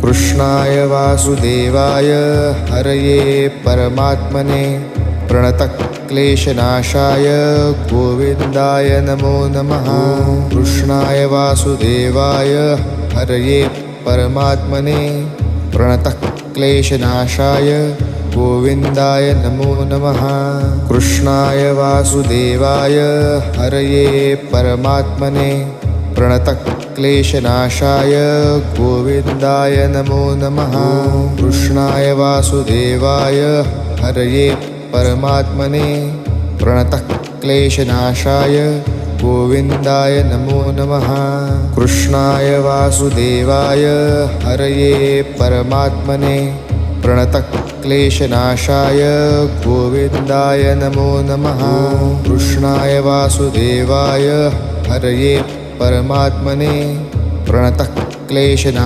कृष्णाय वासुदेवाय हरये परमात्मने प्रणतक्लेशनाशाय गोविन्दाय नमो नमः। कृष्णाय वासुदेवाय हरये परमात्मने प्रणतक्लेशनाशाय गोविन्दाय नमो नमः। कृष्णाय वासुदेवाय हरये परमात्मने प्रणतक्लेशनाशाय गोविन्दाय नमो नमः। कृष्णाय वासुदेवाय हरये परमात्मने प्रणतक्लेशनाशाय गोविन्दाय नमो नमः। कृष्णाय वासुदेवाय हरये परमात्मने प्रणतक्लेशनाशाय गोविन्दाय नमो नमः। कृष्णाय वासुदेवाय हरये परमात्मने प्रणतक्लेशनाशाय